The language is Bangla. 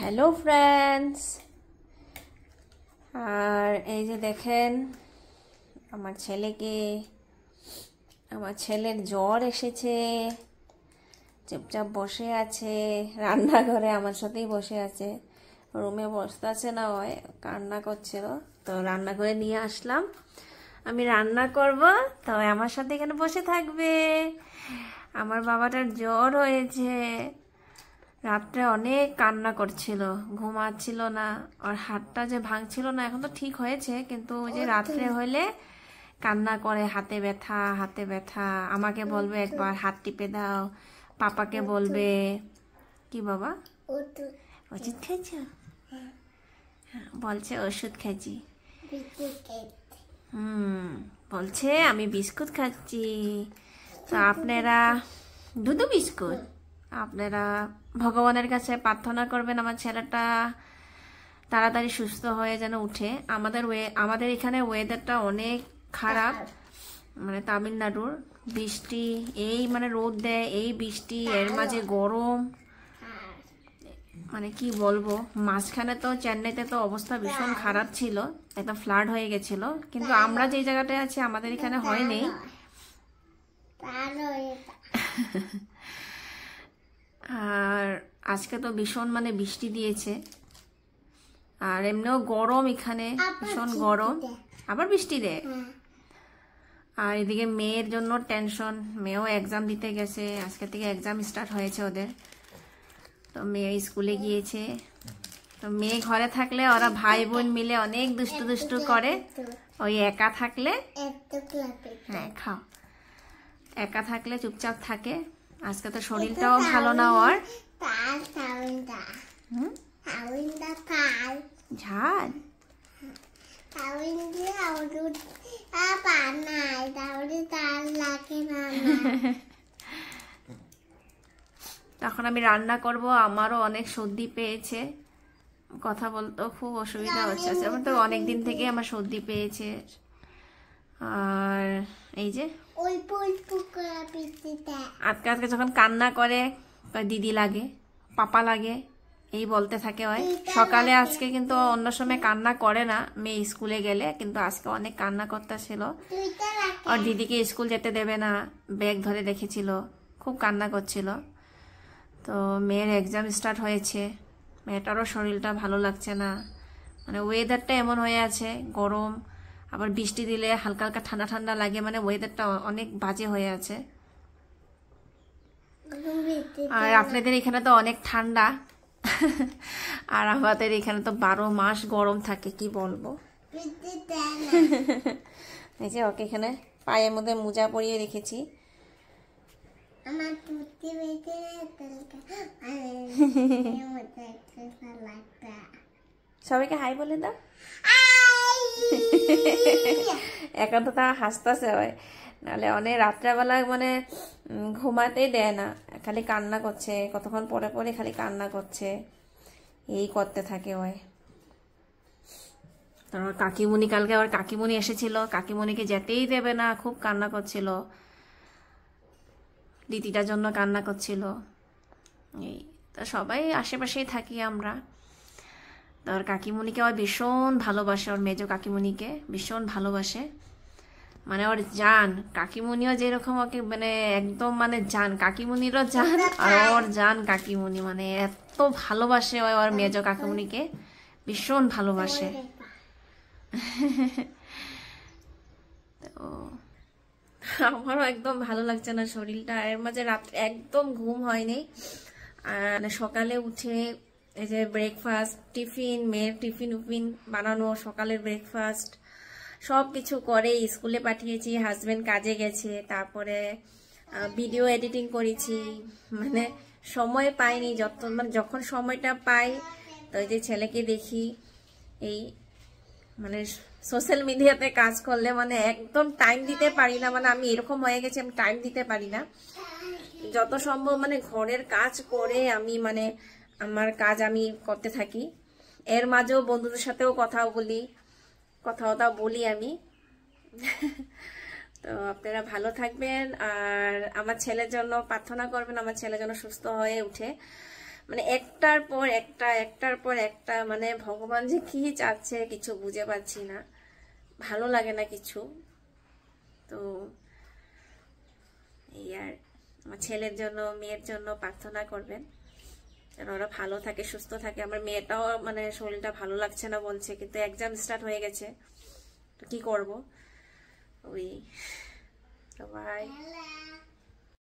হ্যালো ফ্রেন্ডস, আর এই যে দেখেন আমার ছেলের জ্বর এসেছে, চুপচাপ বসে আছে রান্নাঘরে, আমার সাথেই বসে আছে। রুমে বসতে আছে না, ওই কান্না করছিল, তো রান্নাঘরে নিয়ে আসলাম। আমি রান্না করব, তো আমার সাথে এখানে বসে থাকবে। আমার বাবাটার জ্বর হয়েছে, রাত্রে অনেক কান্না করছিল, ঘুমাচ্ছিল না, আর হাতটা যে ভাঙছিল না, এখন তো ঠিক হয়েছে, কিন্তু ওই যে রাত্রে হলে কান্না করে, হাতে ব্যথা। আমাকে বলবে একবার হাত টিপে দাও, পাপাকে বলবে। কি বাবা, ওষুধ খেয়েছ? বলছে ওষুধ খেয়েছি। বলছে আমি বিস্কুট খাচ্ছি। তো আপনারা দুধু বিস্কুট, আপনারা ভগবানের কাছে প্রার্থনা করবেন আমার ছেলেটা তাড়াতাড়ি সুস্থ হয়ে যেন উঠে। আমাদের এখানে ওয়েদারটা অনেক খারাপ, মানে তামিলনাড়ুর বৃষ্টি, এই মানে রোদ দেয়, এই বৃষ্টি, এর মাঝে গরম, মানে কি বলবো। মাঝখানে তো চেন্নাইতে তো অবস্থা ভীষণ খারাপ ছিল, একদম ফ্লাড হয়ে গেছিল, কিন্তু আমরা যে জায়গাটায় আছি আমাদের এখানে হয়নি। আর আজকে তো ভীষণ মানে বৃষ্টি দিয়েছে, আর এমনিও গরম, এখানে ভীষণ গরম, আবার বৃষ্টি দেয়। আর এদিকে মেয়ের জন্য টেনশন, মেয়েও এক্সাম দিতে গেছে, আজকে থেকে এক্সাম স্টার্ট হয়েছে ওদের। তো মেয়ে স্কুলে গিয়েছে। তো মেয়ে ঘরে থাকলে ওরা ভাই বোন মিলে অনেক দুষ্টু করে, ওই একা থাকলে, হ্যাঁ খাও, একা থাকলে চুপচাপ থাকে। আজকে তো শরীরটাও ভালো না ওর। ঝাল তখন আমি রান্না করব, আমারও অনেক সর্দি পেয়েছে, কথা বলতেও খুব অসুবিধা হচ্ছে। আমার তো অনেকদিন থেকে আমার সর্দি পেয়েছে। আর এই যে আজকে যখন কান্না করে, দিদি লাগে, পাপা লাগে, এই বলতে থাকে। হয় সকালে আজকে কিন্তু অন্য সময় কান্না করে না মেয়ে স্কুলে গেলে, কিন্তু আজকে অনেক কান্না করতেছিল, আর দিদিকে স্কুল যেতে দেবে না, ব্যাগ ধরে রেখেছিল, খুব কান্না করছিল। তো মেয়ের এক্সাম স্টার্ট হয়েছে, মেয়েটারও শরীরটা ভালো লাগছে না, মানে ওয়েদারটা এমন হয়ে আছে, গরম, আবার বৃষ্টি দিলে হালকা হালকা ঠান্ডা ঠান্ডা লাগে, মানে ওয়েদারটা অনেক বাজে হয়ে আছে। আর আপনাদের এখানে তো অনেক ঠান্ডা, আর আমাদের এখানে তো 12 মাস গরম থাকে, কি বলবো। এই যে ওকে এখানে পায়ের মধ্যে মোজা পরিয়ে রেখেছি। সবাইকে হাই বলে দাও। এখন তো তারা হাসতেছে, হয় নাহলে অনেক রাত্রেবেলা মানে ঘুমাতেই দেয় না, খালি কান্না করছে, কতক্ষণ পরে পরে খালি কান্না করছে, এই করতে থাকে। ওই তারপর কাকিমুনি, কালকে আবার কাকিমুনি এসেছিল, কাকিমুনিকে যেতেই দেবে না, খুব কান্না করছিল, দিদিটার জন্য কান্না করছিল। এই তো সবাই আশেপাশেই থাকি আমরা। তোর কাকিমুনিকে ওর ভীষণ ভালোবাসে, ওর মেজো কাকিমুনিকে ভীষণ ভালোবাসে, মানে ওর জান। কাকিমুনিও যেরকম ওকে মানে একদম মানে জান, কাকিমুনিরও জান, আর ওর জান কাকিমুনি, মানে এত ভালোবাসে ওর মেজো কাকিমুনিকে, ভীষণ ভালোবাসে। তো আমারও একদম ভালো লাগছে না শরীরটা, এর মাঝে রাত্রে একদম ঘুম হয়নি। আর সকালে উঠে এই যে ব্রেকফাস্ট, টিফিন, মেয়ের টিফিন বানানো, সকালের ব্রেকফাস্ট সব কিছু করে স্কুলে পাঠিয়েছি, হাজবেন্ড কাজে গেছে, তারপরে ভিডিও এডিটিং করেছি, মানে সময় পাইনি। মানে যখন সময়টা পাই, তো এই যে ছেলেকে দেখি, এই মানে সোশ্যাল মিডিয়াতে কাজ করলে মানে একদম টাইম দিতে পারি না, মানে আমি এরকম হয়ে গেছি, আমি টাইম দিতে পারি না। যত সম্ভব মানে ঘরের কাজ করে আমি মানে আমার কাজ আমি করতে থাকি, এর মাঝেও বন্ধুদের সাথেও কথা বলি আমি। তো আপনারা ভালো থাকবেন, আর আমার ছেলের জন্য প্রার্থনা করবেন, আমার ছেলে যেন সুস্থ হয়ে উঠে। মানে একটার পর একটা একটার পর একটা, মানে ভগবান যে কি চাচ্ছে কিছু বুঝে পাচ্ছি না, ভালো লাগে না কিছু। তো এই আর আমার ছেলের জন্য মেয়ের জন্য প্রার্থনা করবেন যেন ওরা ভালো থাকে সুস্থ থাকে। আমার মেয়েটাও মানে শরীরটা ভালো লাগছে না বলছে, কিন্তু এক্সাম স্টার্ট হয়ে গেছে, তো কি করব ওই। তো বাই।